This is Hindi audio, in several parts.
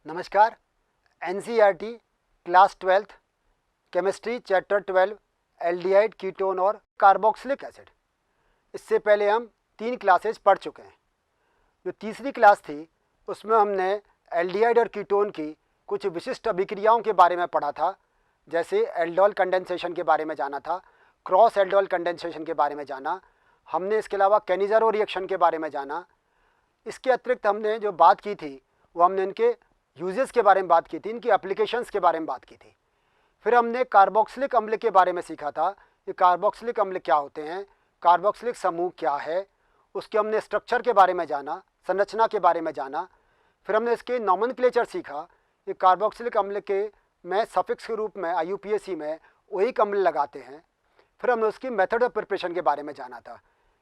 नमस्कार। NCERT class 12th chemistry chapter 12 aldehyde ketone और कार्बोक्सिलिक एसिड। इससे पहले हम 3 क्लासेस पढ़ चुके हैं। जो तीसरी क्लास थी उसमें हमने एल्डिहाइड और कीटोन की कुछ विशिष्ट अभिक्रियाओं के बारे में पढ़ा था, जैसे एल्डोल कंडेंसेशन के बारे में जाना था, क्रॉस एल्डोल कंडेंसेशन के बारे में जाना हमने। इसके अलावा कैनिज़ारो रिएक्शन के बारे में जाना। इसके अतिरिक्त हमने जो बात की थी वो हमने इनके यूजेस के बारे में बात की थी, इनकी एप्लीकेशंस के बारे में बात की थी। फिर हमने कार्बोक्सिलिक अम्ल के बारे में सीखा था कि कार्बोक्सिलिक अम्ल क्या होते हैं, कार्बोक्सिलिक समूह क्या है, उसके हमने स्ट्रक्चर के बारे में जाना, संरचना के बारे में जाना। फिर हमने इसके नॉमेनक्लेचर सीखा कि कार्बोक्सिलिक अम्ल के में सफिक्स के रूप में IUPAC में ओइक अम्ल लगाते हैं। फिर हमने उसकी मेथड ऑफ प्रिपरेशन के बारे में जाना था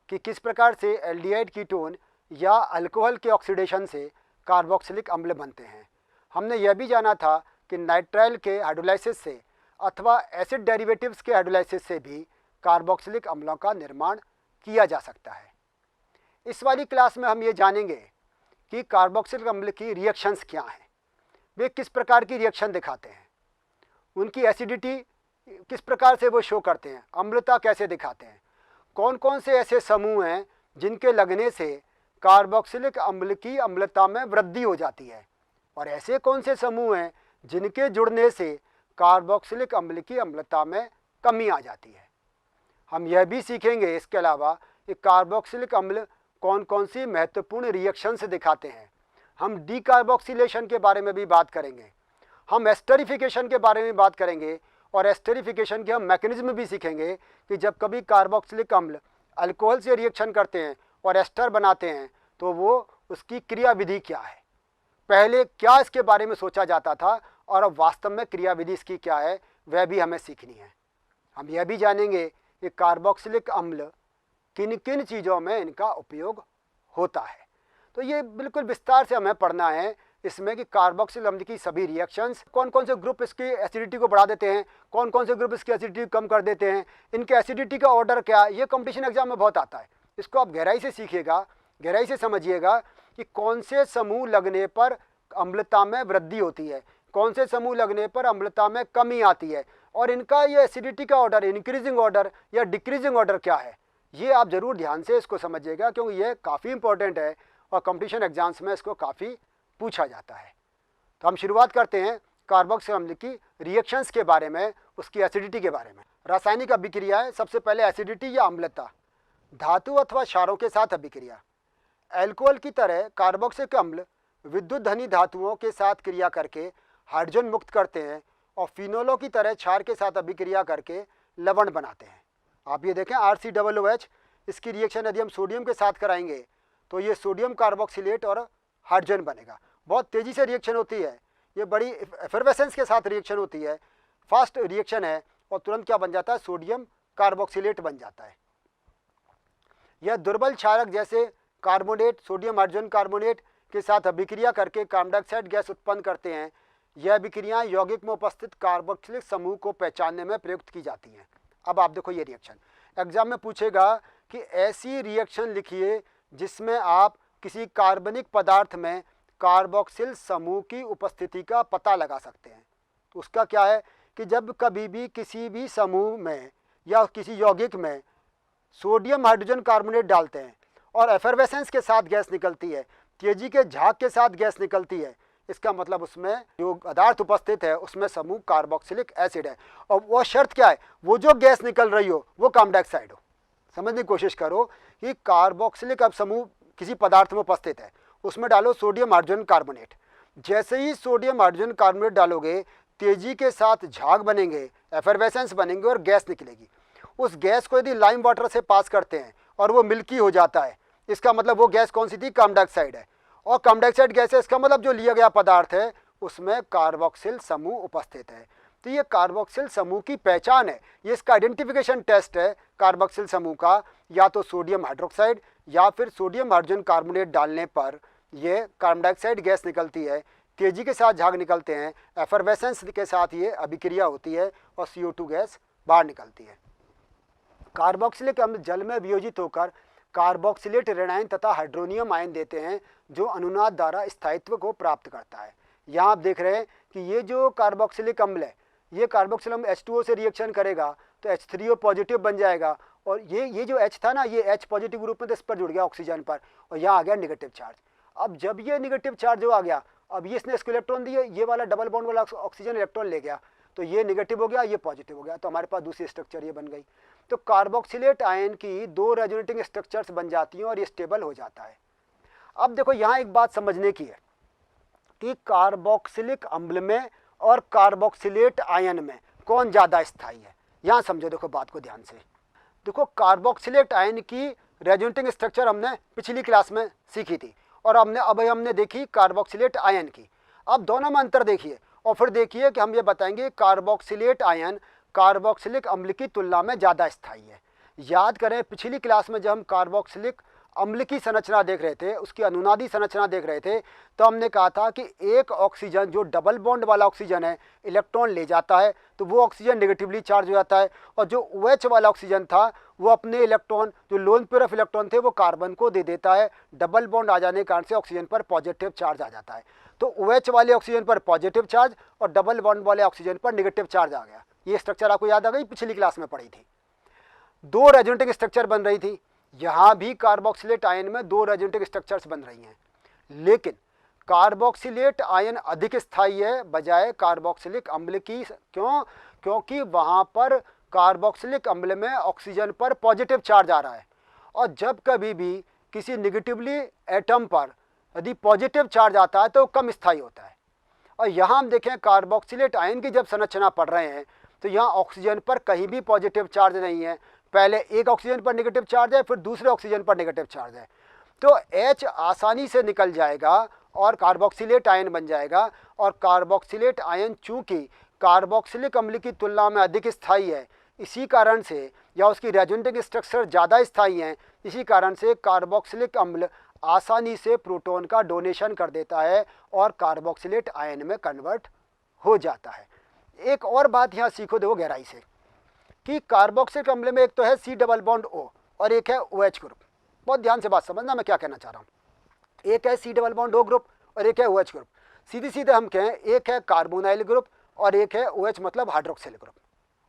कि किस प्रकार से एल्डिहाइड कीटोन या अल्कोहल के ऑक्सीडेशन से कार्बोक्सिलिक अम्ल बनते हैं। हमने यह भी जाना था कि नाइट्राइल के हाइड्रोलाइसिस से अथवा एसिड डेरिवेटिव्स के हाइड्रोलाइसिस से भी कार्बोक्सिलिक अम्लों का निर्माण किया जा सकता है। इस वाली क्लास में हम ये जानेंगे कि कार्बोक्सिलिक अम्ल की रिएक्शंस क्या हैं, वे किस प्रकार की रिएक्शन दिखाते हैं, उनकी एसिडिटी किस प्रकार से वो शो करते हैं, अम्लता कैसे दिखाते हैं, कौन कौन से ऐसे समूह हैं जिनके लगने से कार्बोक्सिलिक अम्ल की अम्लता में वृद्धि हो जाती है, और ऐसे कौन से समूह हैं जिनके जुड़ने से कार्बोक्सिलिक अम्ल की अम्लता में कमी आ जाती है। हम यह भी सीखेंगे इसके अलावा कि कार्बोक्सिलिक अम्ल कौन कौन सी महत्वपूर्ण रिएक्शंस दिखाते हैं। हम डीकार्बोक्सिलेशन के बारे में भी बात करेंगे, हम एस्टरिफिकेशन के बारे में बात करेंगे, और एस्टरिफिकेशन के हम मैकेनिज्म भी सीखेंगे कि जब कभी कार्बोक्सिलिक अम्ल अल्कोहल से रिएक्शन करते हैं और एस्टर बनाते हैं तो वो उसकी क्रियाविधि क्या है, पहले क्या इसके बारे में सोचा जाता था और अब वास्तव में क्रियाविधि इसकी क्या है, वह भी हमें सीखनी है। हम यह भी जानेंगे कि कार्बोक्सिलिक अम्ल किन किन चीज़ों में इनका उपयोग होता है। तो ये बिल्कुल विस्तार से हमें पढ़ना है इसमें कि कार्बोक्सिलिक अम्ल की सभी रिएक्शंस, कौन कौन से ग्रुप इसकी एसिडिटी को बढ़ा देते हैं, कौन कौन से ग्रुप इसकी एसिडिटी कम कर देते हैं, इनके एसिडिटी का ऑर्डर क्या है। ये कंपटीशन एग्जाम में बहुत आता है, इसको आप गहराई से सीखिएगा, गहराई से समझिएगा कि कौन से समूह लगने पर अम्लता में वृद्धि होती है, कौन से समूह लगने पर अम्लता में कमी आती है, और इनका ये एसिडिटी का ऑर्डर इंक्रीजिंग ऑर्डर या डिक्रीजिंग ऑर्डर क्या है। ये आप जरूर ध्यान से इसको समझिएगा क्योंकि ये काफ़ी इंपॉर्टेंट है और कंपटीशन एग्जाम्स में इसको काफ़ी पूछा जाता है। तो हम शुरुआत करते हैं कार्बोक्सिलिक अम्ल की रिएक्शंस के बारे में, उसकी एसिडिटी के बारे में। रासायनिक अभिक्रिया है। सबसे पहले एसिडिटी या अम्लता, धातु अथवा क्षारों के साथ अभिक्रिया। एल्कोहल की तरह कार्बोक्सिलिक अम्ल विद्युत धनी धातुओं के साथ क्रिया करके हाइड्रोजन मुक्त करते हैं और फिनोलों की तरह क्षार के साथ अभिक्रिया करके लवण बनाते हैं। आप ये देखें RCOOH, इसकी रिएक्शन यदि हम सोडियम के साथ कराएंगे तो ये सोडियम कार्बोक्सिलेट और हाइड्रोजन बनेगा। बहुत तेज़ी से रिएक्शन होती है, ये बड़ी एफर्वेसेंस के साथ रिएक्शन होती है, फास्ट रिएक्शन है, और तुरंत क्या बन जाता है, सोडियम कार्बोक्सिलेट बन जाता है। यह दुर्बल क्षारक जैसे कार्बोनेट, सोडियम हाइड्रोजन कार्बोनेट के साथ अभिक्रिया करके कार्बन डाइऑक्साइड गैस उत्पन्न करते हैं। यह अभिक्रियाएं यौगिक में उपस्थित कार्बोक्सिलिक समूह को पहचानने में प्रयुक्त की जाती हैं। अब आप देखो ये रिएक्शन एग्जाम में पूछेगा कि ऐसी रिएक्शन लिखिए जिसमें आप किसी कार्बनिक पदार्थ में कार्बोक्सिल समूह की उपस्थिति का पता लगा सकते हैं। तो उसका क्या है कि जब कभी भी किसी भी समूह में या किसी यौगिक में सोडियम हाइड्रोजन कार्बोनेट डालते हैं और एफर्वेसेंस के साथ गैस निकलती है, तेजी के झाग के साथ गैस निकलती है, इसका मतलब उसमें जो पदार्थ उपस्थित है उसमें समूह कार्बोक्सिलिक एसिड है। और वो शर्त क्या है, वो जो गैस निकल रही हो वो कार्बन डाइऑक्साइड हो। समझने की कोशिश करो कि कार्बोक्सिलिक अब समूह किसी पदार्थ में उपस्थित है, उसमें डालो सोडियम हाइड्रोजन कार्बोनेट। जैसे ही सोडियम हाइड्रोजन कार्बोनेट डालोगे तेजी के साथ झाग बनेंगे, एफर्वेसेंस बनेंगे और गैस निकलेगी। उस गैस को यदि लाइम वाटर से पास करते हैं और वो मिल्की हो जाता है, इसका मतलब वो गैस कौन सी थी, कार्बन डाइऑक्साइड है। और कार्बन डाइऑक्साइड गैस है, इसका मतलब जो लिया गया पदार्थ है उसमें कार्बोक्सिल समूह उपस्थित है। तो ये कार्बोक्सिल समूह की पहचान है, ये इसका आइडेंटिफिकेशन टेस्ट है कार्बोक्सिल समूह का। या तो सोडियम हाइड्रोक्साइड या फिर सोडियम हाइड्रोजन कार्बोनेट डालने पर ये कार्बन डाइऑक्साइड गैस निकलती है, तेजी के साथ झाग निकलते हैं, एफर्वेसेंस के साथ ये अभिक्रिया होती है और CO2 गैस बाहर निकलती है। कार्बोक्सिलिक अम्ल जल में वियोजित होकर कार्बोक्सिलेट ऋणायन तथा हाइड्रोनियम आयन देते हैं जो अनुनाद द्वारा स्थायित्व को प्राप्त करता है। यहाँ आप देख रहे हैं कि ये जो कार्बोक्सिलिक अम्ल है, ये कार्बोक्सिलिक अम्ल H2O से रिएक्शन करेगा तो H3O पॉजिटिव बन जाएगा, और ये जो H था ना, ये H पॉजिटिव ग्रुप में तो इस पर जुड़ गया ऑक्सीजन पर, और यहाँ आ गया नेगेटिव चार्ज। अब जब ये नेगेटिव चार्ज जो आ गया, अब ये इसने इसको इलेक्ट्रॉन दिए, ये वाला डबल बॉन्ड वाला ऑक्सीजन इलेक्ट्रॉन ले गया, तो ये नेगेटिव हो गया, ये पॉजिटिव हो गया, तो हमारे पास दूसरी स्ट्रक्चर ये बन गई। तो कार्बोक्सिलेट आयन की 2 रेजोनेटिंग स्ट्रक्चर्स बन जाती हैं और ये स्टेबल हो जाता है। अब देखो यहाँ एक बात समझने की है कि कार्बोक्सिलिक अम्ल में और कार्बोक्सिलेट आयन में कौन ज़्यादा स्थायी है। यहाँ समझो, देखो बात को ध्यान से। देखो कार्बोक्सिलेट आयन की रेजोनेटिंग स्ट्रक्चर हमने पिछली क्लास में सीखी थी, और अब हमने देखी कार्बोक्सिलेट आयन की। अब दोनों में अंतर देखिए, और फिर देखिए कि हम ये बताएंगे कार्बोक्सिलेट आयन कार्बोक्सिलिक अम्ल की तुलना में ज़्यादा स्थायी है। याद करें, पिछली क्लास में जब हम कार्बोक्सिलिक अम्ल की संरचना देख रहे थे, उसकी अनुनादी संरचना देख रहे थे, तो हमने कहा था कि एक ऑक्सीजन जो डबल बॉन्ड वाला ऑक्सीजन है इलेक्ट्रॉन ले जाता है तो वो ऑक्सीजन नेगेटिवली चार्ज हो जाता है, और जो OH वाला ऑक्सीजन था वो अपने इलेक्ट्रॉन, जो लोन पेयर ऑफ इलेक्ट्रॉन थे, वो कार्बन को दे देता है। डबल बॉन्ड आ जाने के कारण से ऑक्सीजन पर पॉजिटिव चार्ज आ जाता है। तो OH वाले ऑक्सीजन पर पॉजिटिव चार्ज और डबल बॉन्ड वाले ऑक्सीजन पर नेगेटिव चार्ज आ गया। ये स्ट्रक्चर आपको याद आ गई, पिछली क्लास में पढ़ी थी। 2 रेजोनेटिंग स्ट्रक्चर बन रही थी। यहाँ भी कार्बोक्सिलेट आयन में 2 रेजोनेटिंग स्ट्रक्चर्स बन रही हैं, लेकिन कार्बोक्सिलेट आयन अधिक स्थायी है बजाय कार्बोक्सिलिक अम्ल की। क्यों? क्योंकि वहाँ पर कार्बोक्सिलिक अम्ल में ऑक्सीजन पर पॉजिटिव चार्ज आ रहा है, और जब कभी भी किसी निगेटिवली एटम पर यदि पॉजिटिव चार्ज आता है तो कम स्थायी होता है। और यहाँ हम देखें कार्बोक्सिलेट आयन की जब संरचना पढ़ रहे हैं तो यहाँ ऑक्सीजन पर कहीं भी पॉजिटिव चार्ज नहीं है। पहले एक ऑक्सीजन पर नेगेटिव चार्ज है, फिर दूसरे ऑक्सीजन पर नेगेटिव चार्ज है, तो H आसानी से निकल जाएगा और कार्बोक्सिलेट आयन बन जाएगा। और कार्बोक्सिलेट आयन चूंकि कार्बोक्सिलिक अम्ल की तुलना में अधिक स्थायी है, इसी कारण से, या उसकी रेजोनेटिंग स्ट्रक्चर ज़्यादा स्थायी हैं, इसी कारण से कार्बोक्सिलिक अम्ल आसानी से प्रोटॉन का डोनेशन कर देता है और कार्बोक्सिलेट आयन में कन्वर्ट हो जाता है। एक और बात यहाँ सीखो, देखो गहराई से, कि कार्बोक्सिलिक अम्ल में एक तो है C डबल बॉन्ड O और एक है OH ग्रुप। बहुत ध्यान से बात समझना मैं क्या कहना चाह रहा हूँ। एक है C double bond O group और एक है OH ग्रुप। सीधे सीधे हम कहें, एक है कार्बोनाइल ग्रुप और एक है OH मतलब हाइड्रोक्सिल ग्रुप।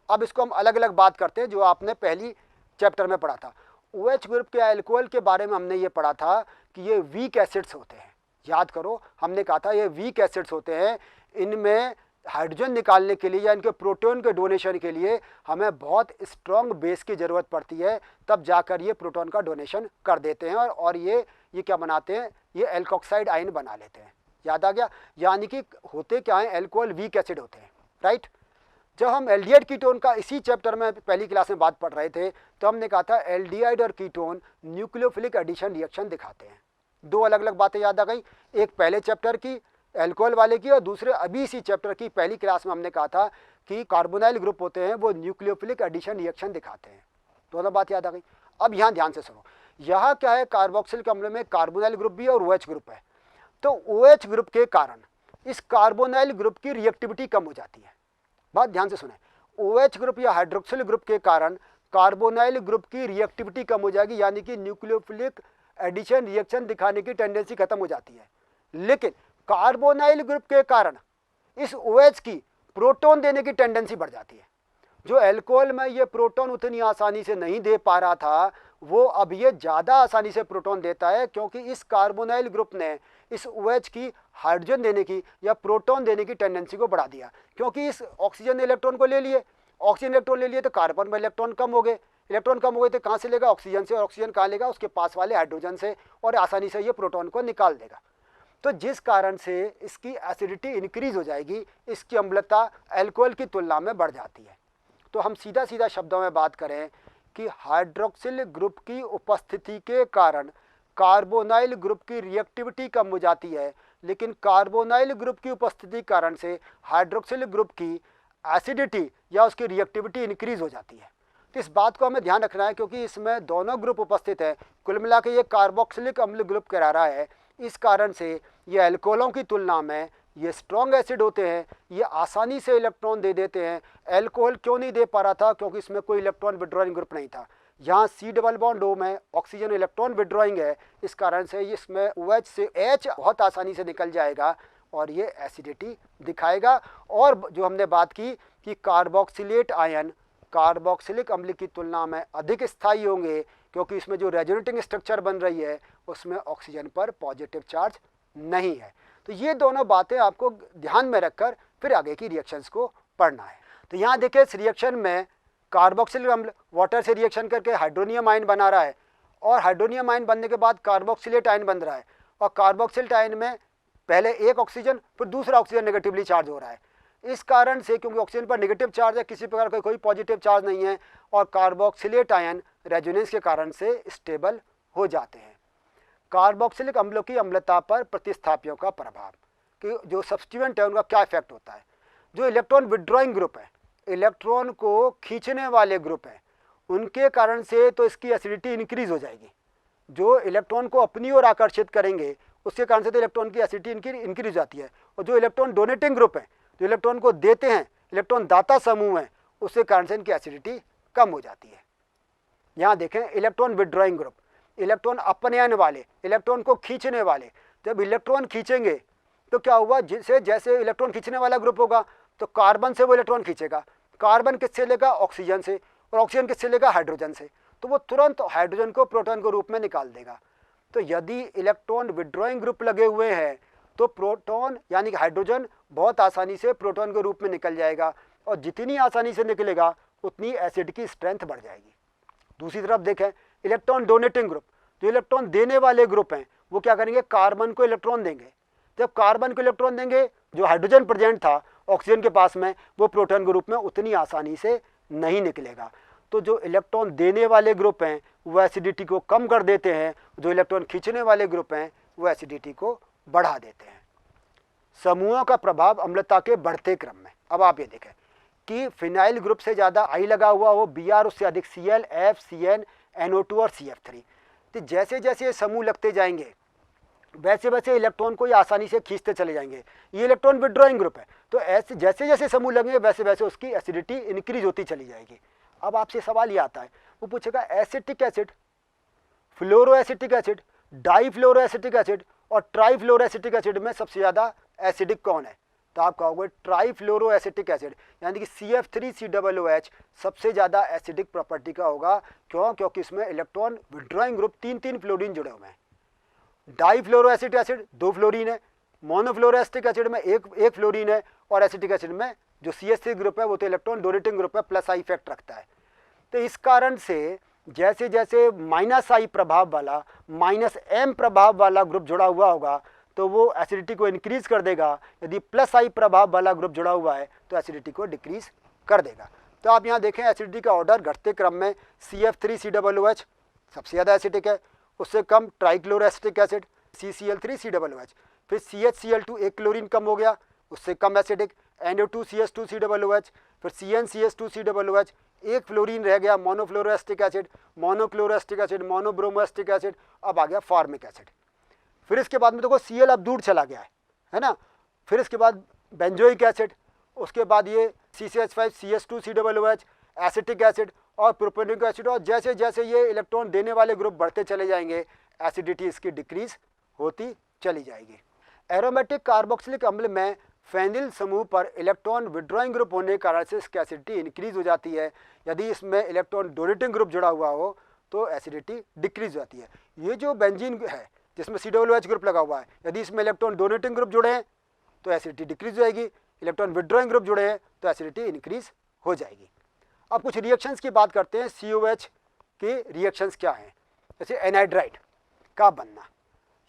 अब इसको हम अलग अलग बात करते हैं, जो आपने पहली चैप्टर में पढ़ा था। OH ग्रुप के अल्कोहल के बारे में हमने ये पढ़ा था कि ये वीक एसिड्स होते हैं। याद करो, हमने कहा था ये वीक एसिड्स होते हैं, इनमें हाइड्रोजन निकालने के लिए या इनके प्रोटॉन के डोनेशन के लिए हमें बहुत स्ट्रॉन्ग बेस की ज़रूरत पड़ती है, तब जाकर ये प्रोटॉन का डोनेशन कर देते हैं, और ये क्या बनाते हैं, ये एल्कोक्साइड आयन बना लेते हैं। याद आ गया? यानी कि होते क्या हैं, अल्कोहल वीक एसिड होते हैं, राइट। जब हम एल्डिहाइड कीटोन का इसी चैप्टर में पहली क्लास में बात पढ़ रहे थे, तो हमने कहा था एल्डिहाइड और कीटोन न्यूक्लियोफिलिक एडिशन रिएक्शन दिखाते हैं। 2 अलग अलग बातें याद आ गई, एक पहले चैप्टर की अल्कोहल वाले की, और दूसरे अभी इसी चैप्टर की पहली क्लास में हमने कहा था कि कार्बोनाइल ग्रुप होते हैं वो न्यूक्लियोफिलिक एडिशन रिएक्शन दिखाते हैं। दोनों बात याद आ गई। अब यहाँ ध्यान से सुनो, यहाँ क्या है, कार्बोक्सिलिक अम्ल में कार्बोनाइल ग्रुप भी और OH ग्रुप है। तो OH ग्रुप के कारण इस कार्बोनाइल ग्रुप की रिएक्टिविटी कम हो जाती है। बात ध्यान से सुने, OH ग्रुप या हाइड्रोक्सिल ग्रुप के कारण कार्बोनाइल ग्रुप की रिएक्टिविटी कम हो जाएगी, यानी कि न्यूक्लियोफिलिक एडिशन रिएक्शन दिखाने की टेंडेंसी खत्म हो जाती है। लेकिन कार्बोनाइल ग्रुप के कारण इस OH की प्रोटॉन देने की टेंडेंसी बढ़ जाती है। जो अल्कोहल में ये प्रोटॉन उतनी आसानी से नहीं दे पा रहा था, वो अब ये ज़्यादा आसानी से प्रोटॉन देता है, क्योंकि इस कार्बोनाइल ग्रुप ने इस OH की हाइड्रोजन देने की या प्रोटॉन देने की टेंडेंसी को बढ़ा दिया। क्योंकि इस ऑक्सीजन ने इलेक्ट्रॉन को ले लिए, ऑक्सीजन इलेक्ट्रॉन ले लिए तो कार्बन में इलेक्ट्रॉन कम हो गए, इलेक्ट्रॉन कम हो गए तो कहाँ से लेगा, ऑक्सीजन से, और ऑक्सीजन कहाँ लेगा, उसके पास वाले हाइड्रोजन से, और आसानी से ये प्रोटॉन को निकाल देगा। तो जिस कारण से इसकी एसिडिटी इंक्रीज हो जाएगी, इसकी अम्लता अल्कोहल की तुलना में बढ़ जाती है। तो हम सीधा सीधा शब्दों में बात करें कि हाइड्रोक्सिल ग्रुप की उपस्थिति के कारण कार्बोनाइल ग्रुप की रिएक्टिविटी कम हो जाती है, लेकिन कार्बोनाइल ग्रुप की उपस्थिति कारण से हाइड्रोक्सिल ग्रुप की एसिडिटी या उसकी रिएक्टिविटी इंक्रीज हो जाती है। तो इस बात को हमें ध्यान रखना है, क्योंकि इसमें दोनों ग्रुप उपस्थित है। कुल मिला के ये कार्बोक्सिलिक अम्ल ग्रुप करा रहा है, इस कारण से ये अल्कोहलों की तुलना में ये स्ट्रॉन्ग एसिड होते हैं, ये आसानी से इलेक्ट्रॉन दे देते हैं। अल्कोहल क्यों नहीं दे पा रहा था, क्योंकि इसमें कोई इलेक्ट्रॉन विड्रॉइंग ग्रुप नहीं था। यहाँ C डबल बॉन्ड O में ऑक्सीजन इलेक्ट्रॉन विड्रॉइंग है, इस कारण से इसमें OH से H बहुत आसानी से निकल जाएगा, और ये एसिडिटी दिखाएगा। और जो हमने बात की कि कार्बोक्सिलेट आयन कार्बोक्सिलिक अम्ल की तुलना में अधिक स्थायी होंगे, क्योंकि इसमें जो रेजोनेटिंग स्ट्रक्चर बन रही है उसमें ऑक्सीजन पर पॉजिटिव चार्ज नहीं है। तो ये दोनों बातें आपको ध्यान में रखकर फिर आगे की रिएक्शंस को पढ़ना है। तो यहाँ देखिए इस रिएक्शन में कार्बोक्सिलिक अम्ल वाटर से रिएक्शन करके हाइड्रोनियम आयन बना रहा है, और हाइड्रोनियम आयन बनने के बाद कार्बोक्सिलेट आयन बन रहा है, और कार्बोक्सिलेट आयन में पहले एक ऑक्सीजन फिर दूसरा ऑक्सीजन नेगेटिवली चार्ज हो रहा है। इस कारण से क्योंकि ऑक्सीजन पर नेगेटिव चार्ज है, किसी प्रकार का कोई पॉजिटिव चार्ज नहीं है, और कार्बोक्सिलेट आयन रेजोनेंस के कारण से स्टेबल हो जाते हैं। कार्बोक्सिलिक अम्लों की अम्लता पर प्रतिस्थापियों का प्रभाव, कि जो सब्स्टिट्यूएंट है उनका क्या इफेक्ट होता है। जो इलेक्ट्रॉन विड्रॉइंग ग्रुप है, इलेक्ट्रॉन को खींचने वाले ग्रुप हैं, उनके कारण से तो इसकी एसिडिटी इंक्रीज हो जाएगी। जो इलेक्ट्रॉन को अपनी ओर आकर्षित करेंगे उसके कारण से तो इलेक्ट्रॉन की एसिडिटी इंक्रीज हो जाती है। और जो इलेक्ट्रॉन डोनेटिंग ग्रुप है, जो इलेक्ट्रॉन को देते हैं, इलेक्ट्रॉन दाता समूह है, उसके कारण से इनकी एसिडिटी कम हो जाती है। यहाँ देखें इलेक्ट्रॉन विड्रॉइंग ग्रुप, इलेक्ट्रॉन अपनयन वाले, इलेक्ट्रॉन को खींचने वाले। जब इलेक्ट्रॉन खींचेंगे तो क्या हुआ, जैसे जैसे इलेक्ट्रॉन खींचने वाला ग्रुप होगा तो कार्बन से वो इलेक्ट्रॉन खींचेगा, कार्बन किससे लेगा, ऑक्सीजन से, और ऑक्सीजन किससे लेगा, हाइड्रोजन से, तो वो तुरंत हाइड्रोजन को प्रोटॉन के रूप में निकाल देगा। तो यदि इलेक्ट्रॉन विड्रॉइंग ग्रुप लगे हुए हैं तो प्रोटॉन यानी कि हाइड्रोजन बहुत आसानी से प्रोटॉन के रूप में निकल जाएगा, और जितनी आसानी से निकलेगा उतनी एसिड की स्ट्रेंथ बढ़ जाएगी। दूसरी तरफ देखें इलेक्ट्रॉन डोनेटिंग ग्रुप, जो इलेक्ट्रॉन देने वाले ग्रुप हैं वो क्या करेंगे, कार्बन को इलेक्ट्रॉन देंगे। जब कार्बन को इलेक्ट्रॉन देंगे, जो हाइड्रोजन प्रेजेंट था ऑक्सीजन के पास में, वो प्रोटॉन के रूप में उतनी आसानी से नहीं निकलेगा। तो जो इलेक्ट्रॉन देने वाले ग्रुप हैं वो एसिडिटी को कम कर देते हैं, जो इलेक्ट्रॉन खींचने वाले ग्रुप हैं वो एसिडिटी को बढ़ा देते हैं। समूहों का प्रभाव अम्लता के बढ़ते क्रम में, अब आप ये देखें कि फिनाइल ग्रुप से ज़्यादा आई लगा हुआ हो, Br उससे अधिक Cl, F, Cn, NO2 और CF3। तो जैसे जैसे ये समूह लगते जाएंगे वैसे वैसे इलेक्ट्रॉन को ये आसानी से खींचते चले जाएंगे। ये इलेक्ट्रॉन विड्रॉइंग ग्रुप है, तो ऐसे जैसे जैसे समूह लगेंगे वैसे वैसे उसकी एसिडिटी इंक्रीज होती चली जाएगी। अब आपसे सवाल ये आता है, वो पूछेगा एसिटिक एसिड, फ्लोरोएसिटिक एसिड, डाईफ्लोरोएसिटिक एसिड और ट्राईफ्लोरोएसिटिक एसिड में सबसे ज़्यादा एसिडिक कौन है? तो आप कहोगे ट्राईफ्लोरोएसिटिक एसिड, यानी कि CF3COOH सबसे ज़्यादा एसिडिक प्रॉपर्टी का होगा। क्यों? क्योंकि इसमें इलेक्ट्रॉन विड्रॉइंग ग्रुप 3-3 फ्लोरीन जुड़े हुए हैं। डाईफ्लोरोएसिटिक एसिड 2 फ्लोरीन है, मोनोफ्लोरोएसिटिक एसिड में एक फ्लोरीन है, और एसिटिक एसिड में जो CH3 ग्रुप है वो तो इलेक्ट्रॉन डोनेटिंग ग्रुप है, प्लस आई इफेक्ट रखता है। तो इस कारण से जैसे जैसे -I प्रभाव वाला, -M प्रभाव वाला ग्रुप जुड़ा हुआ होगा तो वो एसिडिटी को इंक्रीज कर देगा, यदि +I प्रभाव वाला ग्रुप जुड़ा हुआ है तो एसिडिटी को डिक्रीज कर देगा। तो आप यहाँ देखें एसिडिटी का ऑर्डर घटते क्रम में CF3COOH सबसे ज़्यादा एसिडिक है, उससे कम ट्राईक्लोरोएसिटिक एसिड CCl3COOH, फिर CHCl2 एक क्लोरीन कम हो गया, उससे कम एसिडिक NO2CH2COOH, फिर CnCH2COOH, एक फ्लोरीन रह गया मोनोफ्लोरोएसिटिक एसिड, मोनोक्लोरोएसिटिक एसिड, मोनोब्रोमोएसिटिक एसिड, अब आ गया फॉर्मिक एसिड। फिर इसके बाद में देखो Cl अब दूर चला गया है ना, फिर इसके बाद बेंजोइक एसिड, उसके बाद ये CCH5CH2COOH, एसिटिक एसिड और प्रोपेनिक एसिड, और जैसे जैसे ये इलेक्ट्रॉन देने वाले ग्रुप बढ़ते चले जाएंगे एसिडिटी इसकी डिक्रीज होती चली जाएगी। एरोमेटिक कार्बोक्सिलिक अम्ल में फेनिल समूह पर इलेक्ट्रॉन विड्रॉइंग ग्रुप होने के कारण से इसकी एसिडिटी इंक्रीज हो जाती है। यदि इसमें इलेक्ट्रॉन डोनेटिंग ग्रुप जुड़ा हुआ हो तो एसिडिटी डिक्रीज हो जाती है। ये जो बेंजीन है जिसमें COOH ग्रुप लगा हुआ है, यदि इसमें इलेक्ट्रॉन डोनेटिंग ग्रुप जुड़े हैं तो एसिडिटी डिक्रीज हो जाएगी, इलेक्ट्रॉन विड्रॉइंग ग्रुप जुड़े हैं तो एसिडिटी इंक्रीज हो जाएगी। अब कुछ रिएक्शंस की बात करते हैं। COH के रिएक्शंस क्या हैं? जैसे एनहाइड्राइड का बनना,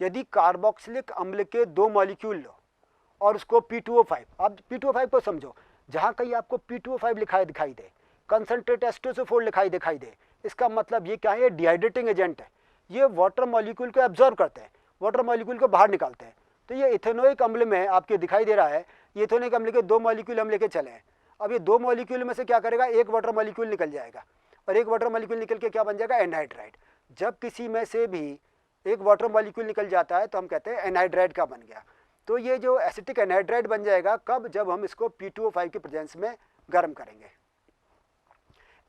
यदि कार्बोक्सिलिक अम्ल के 2 मॉलिक्यूल लो और उसको P2O5, आप P2O5 को समझो, जहाँ कहीं आपको P2O5 लिखा दिखाई दे, कंसनट्रेट H2SO4 दिखाई दे, इसका मतलब ये क्या है? डिहाइड्रेटिंग एजेंट है। ये वाटर मॉलिक्यूल को एब्जॉर्ब करते हैं, वाटर मॉलिक्यूल को बाहर निकालते हैं। तो ये इथेनोइक अम्ल में आपके दिखाई दे रहा है, ये इथेनोइक अम्ल के 2 मॉलिक्यूल हम लेके चले हैं। अब ये 2 मॉलिक्यूल में से क्या करेगा? एक वाटर मॉलिक्यूल निकल जाएगा, और एक वाटर मॉलिक्यूल निकल के क्या बन जाएगा? एनहाइड्राइड। जब किसी में से भी एक वाटर मॉलिक्यूल निकल जाता है तो हम कहते हैं एनहाइड्राइड का बन गया। तो ये जो एसिटिक एनहाइड्राइड बन जाएगा कब? जब हम इसको P2O5 के प्रेजेंस में गर्म करेंगे।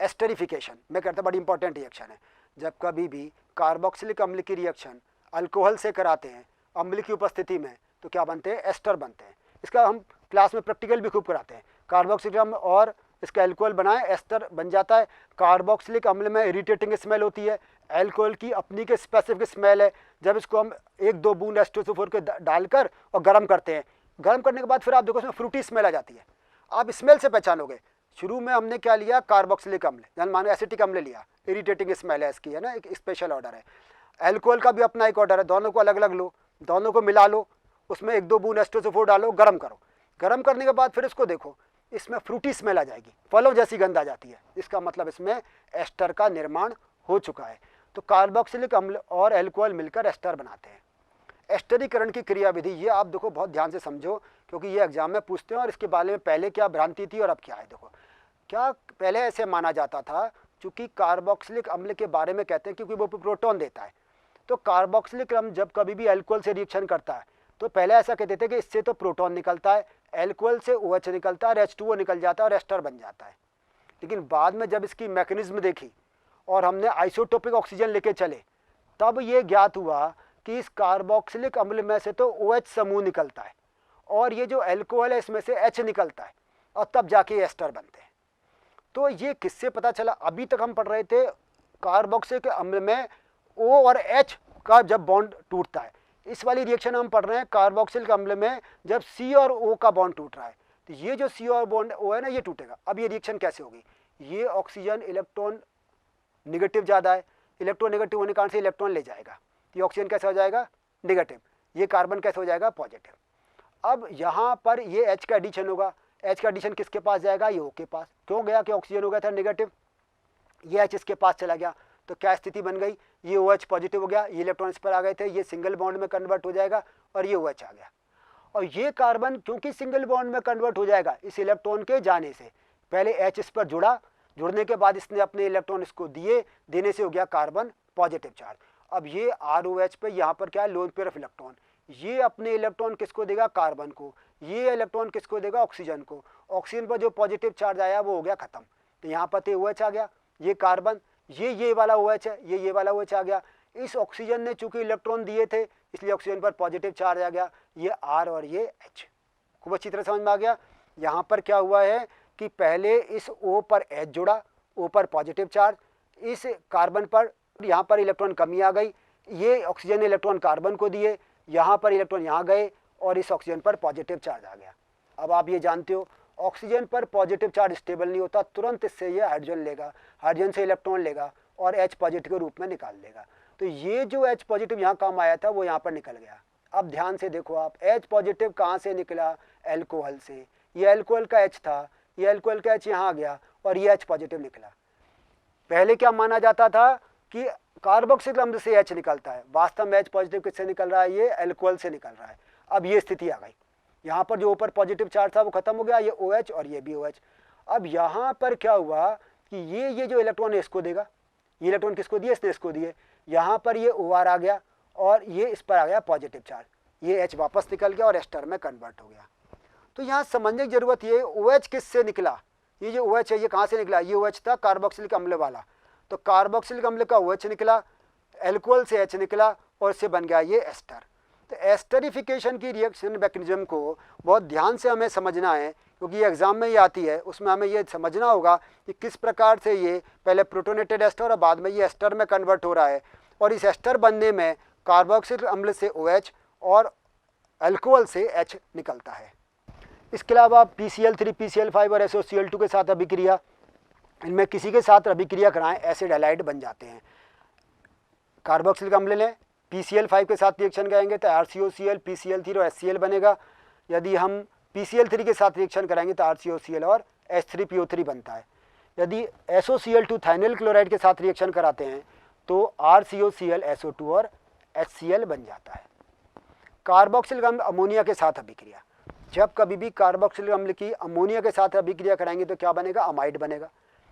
एस्टरिफिकेशन में करते बड़ी इंपॉर्टेंट रिएक्शन है। जब कभी भी कार्बोक्सिलिक अम्ल की रिएक्शन अल्कोहल से कराते हैं अम्ल की उपस्थिति में, तो क्या बनते हैं, एस्टर बनते हैं। इसका हम क्लास में प्रैक्टिकल भी खूब कराते हैं। कार्बोक्सिलिक अम्ल और इसका एल्कोहल बनाए, एस्टर बन जाता है। कार्बोक्सिलिक अम्ल में इरिटेटिंग स्मेल होती है, एल्कोहल की अपनी के स्पेसिफिक स्मेल है। जब इसको हम 1-2 बूंद H2SO4 के डालकर और गर्म करते हैं, गर्म करने के बाद फिर आप देखो उसमें फ्रूटी स्मेल आ जाती है। आप स्मेल से पहचानोगे। शुरू में हमने क्या लिया, कार्बोक्सिलिक अम्ल, यानी मानो एसिटिक अम्ल लिया, इरिटेटिंग स्मेल है इसकी, है ना, एक स्पेशल ऑर्डर है। एल्कोहल का भी अपना एक ऑर्डर है, दोनों को अलग अलग लो, दोनों को मिला लो, उसमें 1-2 बूंद H2SO4 डालो, गर्म करो। गर्म करने के बाद फिर इसको देखो, इसमें फ्रूटी स्मेल आ जाएगी, फलों जैसी गंध आ जाती है। इसका मतलब इसमें एस्टर का निर्माण हो चुका है। तो कार्बोक्सिलिक अम्ल और एल्कोहल मिलकर एस्टर बनाते हैं। एस्टरीकरण की क्रियाविधि, ये आप देखो बहुत ध्यान से समझो, क्योंकि ये एग्जाम में पूछते हैं और इसके बारे में पहले क्या भ्रांति थी और अब क्या है। देखो, क्या पहले ऐसे माना जाता था, चूंकि कार्बोक्सिलिक अम्ल के बारे में कहते हैं क्योंकि वो प्रोटॉन देता है, तो कार्बोक्सिलिक अम्ल जब कभी भी एल्कोहल से रिएक्शन करता है तो पहले ऐसा कहते थे कि इससे तो प्रोटॉन निकलता है, एल्कोहल से OH निकलता है और H2O निकल जाता है और एस्टर बन जाता है। लेकिन बाद में जब इसकी मैकेनिज्म देखी और हमने आइसोटोपिक ऑक्सीजन लेके चले, तब ये ज्ञात हुआ कि इस कार्बोक्सिलिक अम्ल में से तो OH समूह निकलता है और ये जो एल्कोहल है इसमें से H निकलता है और तब जाके एस्टर बनते हैं। तो ये किससे पता चला? अभी तक हम पढ़ रहे थे कार्बोक्सिलिक अम्ल में O और H का जब बॉन्ड टूटता है, इस वाली रिएक्शन हम पढ़ रहे हैं कार्बोक्सिलिक अम्ल में जब C और O का बॉन्ड टूट रहा है। तो ये जो C और बॉन्ड O है ना, ये टूटेगा। अब ये रिएक्शन कैसे होगी? ये ऑक्सीजन इलेक्ट्रॉन निगेटिव ज़्यादा है, इलेक्ट्रॉन नेगेटिव होने के कारण से इलेक्ट्रॉन ले जाएगा, ये ऑक्सीजन कैसे हो जाएगा, निगेटिव। ये कार्बन कैसे हो जाएगा, पॉजिटिव। अब यहाँ पर ये H का एडिशन होगा, H का एडिशन किसके पास जाएगा, ये O के पास। क्यों गया कि ऑक्सीजन हो गया था नेगेटिव, ये H इसके पास चला गया, तो क्या स्थिति बन गई, ये OH पॉजिटिव हो गया, ये इलेक्ट्रॉन इस पर आ गए थे, ये सिंगल बॉन्ड में कन्वर्ट हो जाएगा और ये OH आ गया। और ये कार्बन क्योंकि सिंगल बॉन्ड में कन्वर्ट हो जाएगा इस इलेक्ट्रॉन के जाने से, पहले H इस पर जुड़ा, जुड़ने के बाद इसने अपने इलेक्ट्रॉन इसको दिए, देने से हो गया कार्बन पॉजिटिव चार्ज। अब ये ROH पे यहाँ पर क्या है, लोन पेयर ऑफ इलेक्ट्रॉन, ये अपने इलेक्ट्रॉन किसको देगा, कार्बन को, ये इलेक्ट्रॉन किसको देगा, ऑक्सीजन को। ऑक्सीजन पर जो पॉजिटिव चार्ज आया वो हो गया खत्म, तो यहाँ पर तो OH आ गया, ये कार्बन, ये वाला OH है, ये वाला OH आ गया। इस ऑक्सीजन ने चूंकि इलेक्ट्रॉन दिए थे इसलिए ऑक्सीजन पर पॉजिटिव चार्ज आ गया, ये R और ये H। खूब अच्छी तरह समझ में आ गया। यहाँ पर क्या हुआ है कि पहले इस O पर H जुड़ा, O पर पॉजिटिव चार्ज, इस कार्बन पर यहाँ पर इलेक्ट्रॉन कमी आ गई, ये ऑक्सीजन ने इलेक्ट्रॉन कार्बन को दिए, यहाँ पर इलेक्ट्रॉन यहाँ गए और इस ऑक्सीजन पर पॉजिटिव चार्ज आ गया। अब आप ये जानते हो ऑक्सीजन पर पॉजिटिव चार्ज स्टेबल नहीं होता, तुरंत इससे ये हाइड्रोजन लेगा, हाइड्रोजन से इलेक्ट्रॉन लेगा और H पॉजिटिव के रूप में निकाल लेगा। तो ये जो H पॉजिटिव यहाँ काम आया था वो यहाँ पर निकल गया। अब ध्यान से देखो आप, H पॉजिटिव कहाँ से निकला, एल्कोहल से। ये एल्कोहल का H था, ये एल्कोहल का H यहाँ आ गया और ये H पॉजिटिव निकला। पहले क्या माना जाता था कि कार्बोक्सिलिक अम्ल से H निकलता है, वास्तव में H पॉजिटिव किससे निकल रहा है, ये एल्कोहल से निकल रहा है। अब ये स्थिति आ गई, यहाँ पर जो ऊपर पॉजिटिव चार्ज था वो खत्म हो गया, ये OH और ये भी OH। अब यहाँ पर क्या हुआ कि ये जो इलेक्ट्रॉन है इसको देगा, ये इलेक्ट्रॉन किसको दिए, इसने इसको दिए, यहाँ पर ये OR आ गया और ये इस पर आ गया पॉजिटिव चार्ज, ये H वापस निकल गया और एस्टर में कन्वर्ट हो गया। तो यहाँ समझने की जरूरत ये OH किससे निकला, ये जो OH है ये कहाँ से निकला, ये OH था कार्बोक्सिलिक अम्ल वाला, तो कार्बोक्सिलिक अम्ल का OH निकला, एल्कोहल से H निकला और इससे बन गया ये एस्टर। तो एस्टरिफिकेशन की रिएक्शन मैकेनिज्म को बहुत ध्यान से हमें समझना है, क्योंकि ये एग्जाम में ये आती है, उसमें हमें ये समझना होगा कि किस प्रकार से ये पहले प्रोटोनेटेड एस्टर और बाद में ये एस्टर में कन्वर्ट हो रहा है, और इस एस्टर बनने में कार्बोक्सिलिक अम्ल से OH और अल्कोहल से H निकलता है। इसके अलावा PCl3, PCl5 और SOCl2 के साथ अभिक्रिया, इनमें किसी के साथ अभिक्रिया कराएं एसिड हैलाइड बन जाते हैं। कार्बोक्सिलिक अम्ल लें, PCl5 के साथ रिएक्शन करेंगे तो RCOCl, PCl3 और HCl बनेगा। यदि हम PCl3 के साथ रिएक्शन कराएंगे तो RCOCl और H3PO3 बनता है। यदि SOCl2 थाइनिल क्लोराइड के साथ रिएक्शन कराते हैं तो RCOCl, SO2 और HCl बन जाता है। कार्बोक्सिलिक अम्ल अमोनिया के साथ अभिक्रिया, जब कभी भी कार्बोक्सिलिक अम्ल की अमोनिया के साथ अभिक्रिया कराएंगे तो क्या बनेगा, अमाइड बनेगा।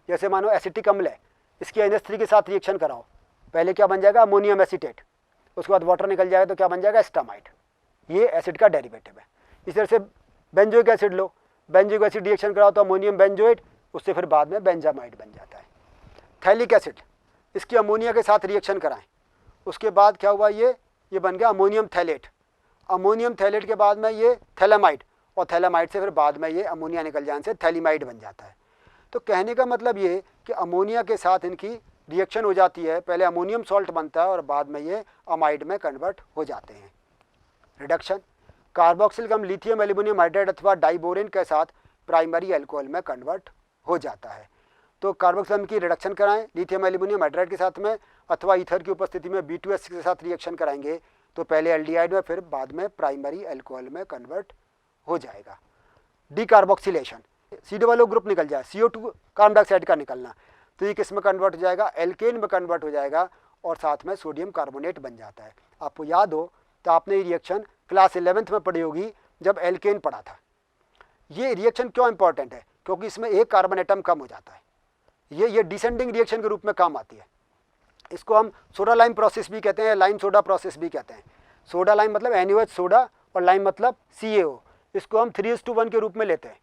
जैसे मानो एसिटिक अम्ल है, इसकी NH3 के साथ रिएक्शन कराओ, पहले क्या बन जाएगा, अमोनियम एसीटेट, उसके बाद वाटर निकल जाएगा तो क्या बन जाएगा, एस्टामाइड। ये एसिड का डेरिवेटिव है। इस तरह से बेंजोइक एसिड लो, बेंजोइक एसिड रिएक्शन कराओ तो अमोनियम बेंजोएट, उससे फिर बाद में बेंजामाइड बन जाता है। थैलिक एसिड, इसकी अमोनिया के साथ रिएक्शन कराएं, उसके बाद क्या हुआ, ये बन गया अमोनियम थैलेट। अमोनियम थैलेट के बाद में ये थैलेमाइड, और थैलेमाइड से फिर बाद में ये अमोनिया निकल जाने से थैलीमाइड बन जाता है। तो कहने का मतलब ये कि अमोनिया के साथ इनकी रिएक्शन हो जाती है, पहले अमोनियम सॉल्ट बनता है और बाद में ये अमाइड में कन्वर्ट हो जाते हैं। रिडक्शन, कार्बोक्सिलिक अम्ल लिथियम एल्यूमिनियम हाइड्राइड अथवा डाइबोरेन के साथ प्राइमरी अल्कोहल में कन्वर्ट हो जाता है। तो कार्बोक्सिलिक अम्ल की रिडक्शन कराएं लिथियम एल्यूमिनियम हाइड्राइड के साथ में अथवा ईथर की उपस्थिति में B2H6 के साथ रिएक्शन कराएंगे तो पहले एल्डिहाइड में फिर बाद में प्राइमरी अल्कोहल में कन्वर्ट हो जाएगा। डीकार्बोक्सिलेशन, COO ग्रुप निकल जाए, CO2 कार्बन डाइऑक्साइड का निकलना, तो ये किस में कन्वर्ट हो जाएगा, एल्केन में कन्वर्ट हो जाएगा और साथ में सोडियम कार्बोनेट बन जाता है। आपको याद हो तो आपने ये रिएक्शन क्लास 11th में पढ़ी होगी जब एल्केन पढ़ा था। ये रिएक्शन क्यों इंपॉर्टेंट है, क्योंकि इसमें एक कार्बन एटम कम हो जाता है, ये डिसेंडिंग रिएक्शन के रूप में काम आती है। इसको हम सोडा लाइम प्रोसेस भी कहते हैं, लाइम सोडा प्रोसेस भी कहते हैं। सोडा लाइम मतलब NaOH सोडा और लाइम मतलब CaO, इसको हम 3:1 के रूप में लेते हैं।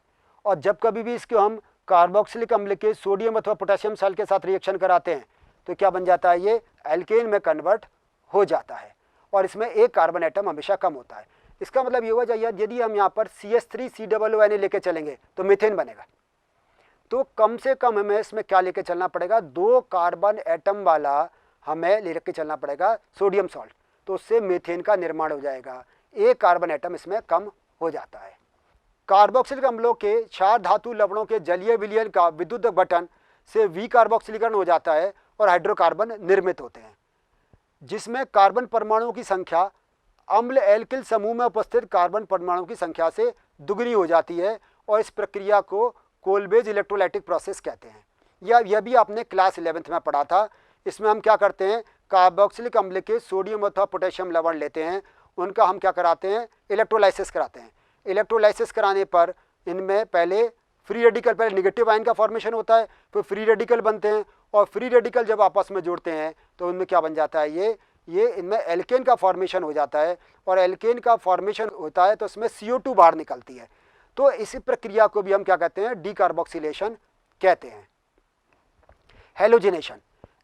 और जब कभी भी इसको हम कार्बोक्सिलिक अम्ल के सोडियम अथवा पोटेशियम साल्ट के साथ रिएक्शन कराते हैं तो क्या बन जाता है, ये एल्केन में कन्वर्ट हो जाता है और इसमें एक कार्बन एटम हमेशा कम होता है। इसका मतलब ये हुआ यदि हम यहाँ पर CH3COONA लेके चलेंगे तो मीथेन बनेगा। तो कम से कम हमें इसमें क्या लेके चलना पड़ेगा, 2 कार्बन एटम वाला हमें लेके चलना पड़ेगा सोडियम सॉल्ट, तो उससे मीथेन का निर्माण हो जाएगा। एक कार्बन एटम इसमें कम हो जाता है। कार्बोक्सिलिक अम्लों के क्षार धातु लवणों के जलीय विलयन का विद्युत गठन से विकार्बोक्सिलीकरण हो जाता है और हाइड्रोकार्बन निर्मित होते हैं, जिसमें कार्बन परमाणुओं की संख्या अम्ल एल्किल समूह में उपस्थित कार्बन परमाणुओं की संख्या से दुगनी हो जाती है और इस प्रक्रिया को कोलबेज इलेक्ट्रोलाइटिक प्रोसेस कहते हैं। यह भी आपने क्लास 11th में पढ़ा था। इसमें हम क्या करते हैं, कार्बोक्सिलिक अम्ल के सोडियम अथवा पोटेशियम लवण लेते हैं, उनका हम क्या कराते हैं, इलेक्ट्रोलाइसिस कराते हैं। इलेक्ट्रोलाइसिस कराने पर इनमें पहले फ्री रेडिकल, पहले नेगेटिव आयन का फॉर्मेशन होता है, फिर फ्री रेडिकल बनते हैं और फ्री रेडिकल जब आपस में जुड़ते हैं तो इनमें क्या बन जाता है, ये इनमें एल्केन का फॉर्मेशन हो जाता है और एल्केन का फॉर्मेशन होता है तो इसमें CO2 बाहर निकलती है। तो इसी प्रक्रिया को भी हम क्या कहते हैं, डीकार्बोक्सिलेशन कहते हैं। हेलोजिनेशन,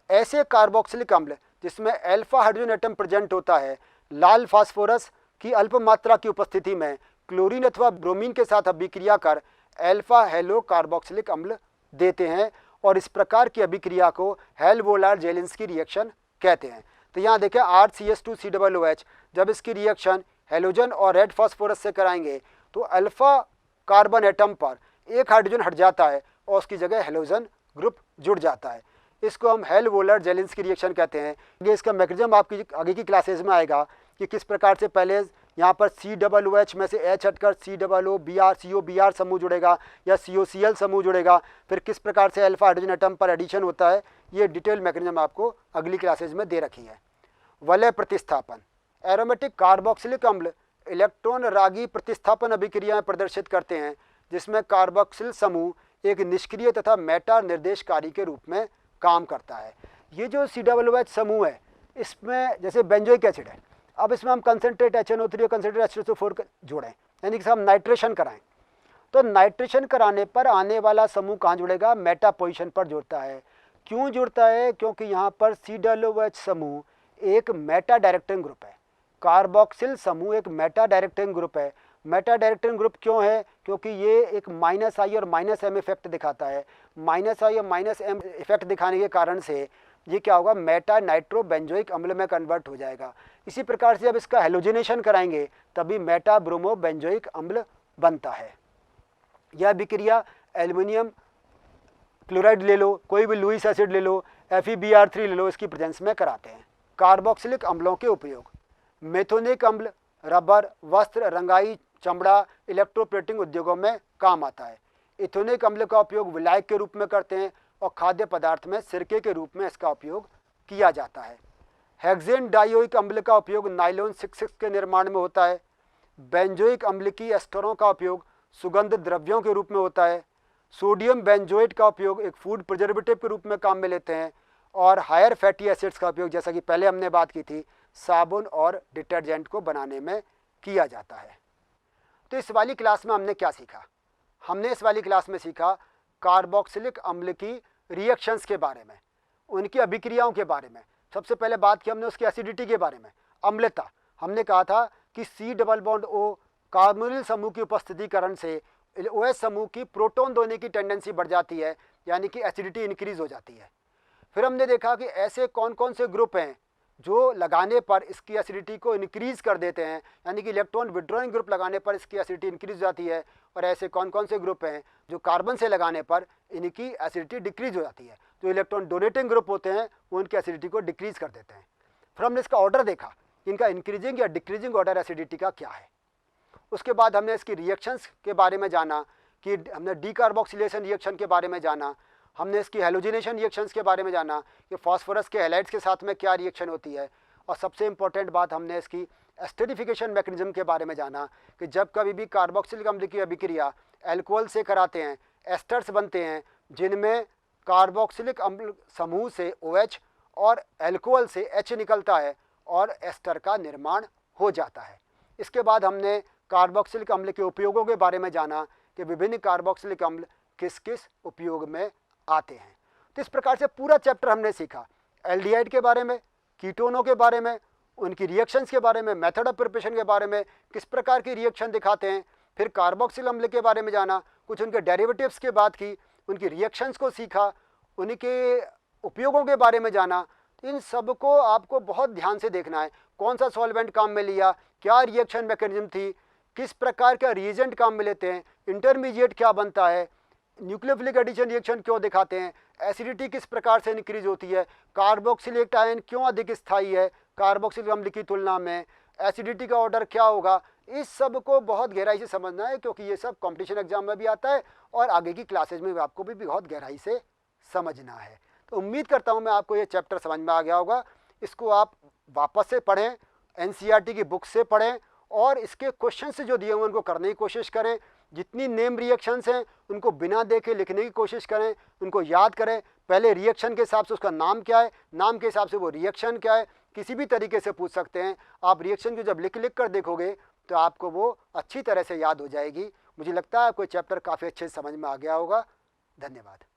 ऐसे कार्बोक्सिलिक अम्ल जिसमें अल्फा हाइड्रोजन एटम प्रेजेंट होता है, लाल फास्फोरस की अल्प मात्रा की उपस्थिति में क्लोरीन अथवा ब्रोमीन के साथ अभिक्रिया कर अल्फा हेलो कार्बोक्सिलिक अम्ल देते हैं और इस प्रकार की अभिक्रिया को हेल-वोलार-जेलिंस्की रिएक्शन कहते हैं। तो यहाँ देखें RCH2COOH, जब इसकी रिएक्शन हेलोजन और रेड फास्फोरस से कराएंगे तो अल्फा कार्बन एटम पर एक हाइड्रोजन हट जाता है और उसकी जगह हेलोजन ग्रुप जुड़ जाता है। इसको हम हेल-वोलार-जेलिंस्की रिएक्शन कहते हैं। ये इसका मैकेनिज्म आपकी आगे की क्लासेज में आएगा कि किस प्रकार से पहले यहाँ पर COOH में से H हटकर COO Br CO Br समूह जुड़ेगा या COCl समूह जुड़ेगा, फिर किस प्रकार से अल्फा हाइड्रोजन एटम पर एडिशन होता है, ये डिटेल मैकेनिज्म आपको अगली क्लासेज में दे रखी है। वलय प्रतिस्थापन, एरोमेटिक कार्बोक्सिलिक अम्ल इलेक्ट्रॉन रागी प्रतिस्थापन अभिक्रियाएं प्रदर्शित करते हैं जिसमें कार्बोक्सिल समूह एक निष्क्रिय तथा मेटा निर्देशकारी के रूप में काम करता है। ये जो COOH समूह है इसमें जैसे बेंजोइक एसिड है, अब इसमें हम कंसनट्रेट HNO3 और कंसनट्रेट H2SO4 जोड़ें, यानी कि हम नाइट्रेशन कराएं, तो नाइट्रेशन कराने पर आने वाला समूह कहाँ जुड़ेगा, मेटा पोजीशन पर जुड़ता है। क्यों जुड़ता है, क्योंकि यहाँ पर COOH समूह एक मेटा डायरेक्टिंग ग्रुप है, कार्बोक्सिल समूह एक मेटा डायरेक्टिंग ग्रुप है। मेटा डायरेक्टिंग ग्रुप क्यों है, क्योंकि ये एक -I और -M इफेक्ट दिखाता है। -I और -M इफेक्ट दिखाने के कारण से ये क्या होगा, मेटा नाइट्रो बेंजोइक अम्ल में कन्वर्ट हो जाएगा। इसी प्रकार से जब इसका हेलोजिनेशन कराएंगे तभी मेटा ब्रोमो बेंजोइक अम्ल बनता है। यह अभिक्रिया एल्युमिनियम क्लोराइड ले लो, कोई भी लुईस एसिड ले लो, FeBr3 ले लो, इसकी प्रेजेंस में कराते हैं। कार्बोक्सिलिक अम्लों के उपयोग, मेथोनिक अम्ल रबर, वस्त्र, रंगाई, चमड़ा, इलेक्ट्रोप्लेटिंग उद्योगों में काम आता है। इथोनिक अम्ल का उपयोग विलायक के रूप में करते हैं और खाद्य पदार्थ में सिरके के रूप में इसका उपयोग किया जाता है। हेक्सेन डाइओइक अम्ल का उपयोग नाइलॉन 6 के निर्माण में होता है। बेंजोइक अम्ल की एस्टरों का उपयोग सुगंध द्रव्यों के रूप में होता है। सोडियम बेंजोएट का उपयोग एक फूड प्रिजर्वेटिव के रूप में काम में लेते हैं और हायर फैटी एसिड्स का उपयोग, जैसा कि पहले हमने बात की थी, साबुन और डिटर्जेंट को बनाने में किया जाता है। तो इस वाली क्लास में हमने क्या सीखा, हमने इस वाली क्लास में सीखा कार्बोक्सिलिक अम्ल की रिएक्शंस के बारे में, उनकी अभिक्रियाओं के बारे में। सबसे पहले बात की हमने उसकी एसिडिटी के बारे में, अम्लता। हमने कहा था कि C double bond O carbonyl समूह की उपस्थिति कारण से OH समूह की प्रोटॉन देने की टेंडेंसी बढ़ जाती है, यानी कि एसिडिटी इंक्रीज हो जाती है। फिर हमने देखा कि ऐसे कौन कौन से ग्रुप हैं जो लगाने पर इसकी एसिडिटी को इंक्रीज कर देते हैं, यानी कि इलेक्ट्रॉन विड्रॉइंग ग्रुप लगाने पर इसकी एसिडिटी इंक्रीज हो जाती है, और ऐसे कौन कौन से ग्रुप हैं जो कार्बन से लगाने पर इनकी एसिडिटी डिक्रीज हो जाती है। जो इलेक्ट्रॉन डोनेटिंग ग्रुप होते हैं वो इनकी एसिडिटी को डिक्रीज कर देते हैं। फिर हमने इसका ऑर्डर देखा, इनका इंक्रीजिंग या डिक्रीजिंग ऑर्डर एसिडिटी का क्या है। उसके बाद हमने इसकी रिएक्शंस के बारे में जाना कि हमने डीकार्बोक्सिलेशन रिएक्शन के बारे में जाना, हमने इसकी हेलोजिनेशन रिएक्शंस के बारे में जाना कि फास्फोरस के हैलाइड्स के साथ में क्या रिएक्शन होती है, और सबसे इंपॉर्टेंट बात हमने इसकी एस्टरिफिकेशन मैकेनिज्म के बारे में जाना कि जब कभी भी कार्बोक्सिलिक अम्ल की अभिक्रिया एल्कोहल से कराते हैं एस्टर्स बनते हैं जिनमें कार्बोक्सिलिक अम्ल समूह से OH और एल्कोहल से H निकलता है और एस्टर का निर्माण हो जाता है। इसके बाद हमने कार्बोक्सिलिक अम्ल के उपयोगों के बारे में जाना कि विभिन्न कार्बोक्सिलिक अम्ल किस किस उपयोग में आते हैं। तो इस प्रकार से पूरा चैप्टर हमने सीखा एल्डिहाइड के बारे में, कीटोनों के बारे में, उनकी रिएक्शंस के बारे में, मेथड ऑफ प्रिपरेशन के बारे में, किस प्रकार की रिएक्शन दिखाते हैं। फिर कार्बोक्सिल अम्ल के बारे में जाना, कुछ उनके डेरिवेटिव्स की बात की, उनकी रिएक्शंस को सीखा, उनके उपयोगों के बारे में जाना। इन सब को आपको बहुत ध्यान से देखना है, कौन सा सॉल्वेंट काम में लिया, क्या रिएक्शन मैकेनिज्म थी, किस प्रकार का रिएजेंट काम में लेते हैं, इंटरमीडिएट क्या बनता है, न्यूक्लियोफिलिक एडिशन रिएक्शन क्यों दिखाते हैं, एसिडिटी किस प्रकार से इंक्रीज होती है, कार्बोक्सिलेट आयन क्यों अधिक स्थायी है कार्बोक्सिलिक अम्ल की तुलना में, एसिडिटी का ऑर्डर क्या होगा। इस सब को बहुत गहराई से समझना है क्योंकि ये सब कंपटीशन एग्जाम में भी आता है और आगे की क्लासेज में भी आपको भी बहुत गहराई से समझना है। तो उम्मीद करता हूँ मैं आपको ये चैप्टर समझ में आ गया होगा। इसको आप वापस से पढ़ें, NCERT की बुक से पढ़ें और इसके क्वेश्चन से जो दिए हुए उनको करने की कोशिश करें। जितनी नेम रिएक्शंस हैं उनको बिना देखे लिखने की कोशिश करें, उनको याद करें। पहले रिएक्शन के हिसाब से उसका नाम क्या है, नाम के हिसाब से वो रिएक्शन क्या है, किसी भी तरीके से पूछ सकते हैं। आप रिएक्शन को जब लिख कर देखोगे तो आपको वो अच्छी तरह से याद हो जाएगी। मुझे लगता है आपको चैप्टर काफ़ी अच्छे से समझ में आ गया होगा। धन्यवाद।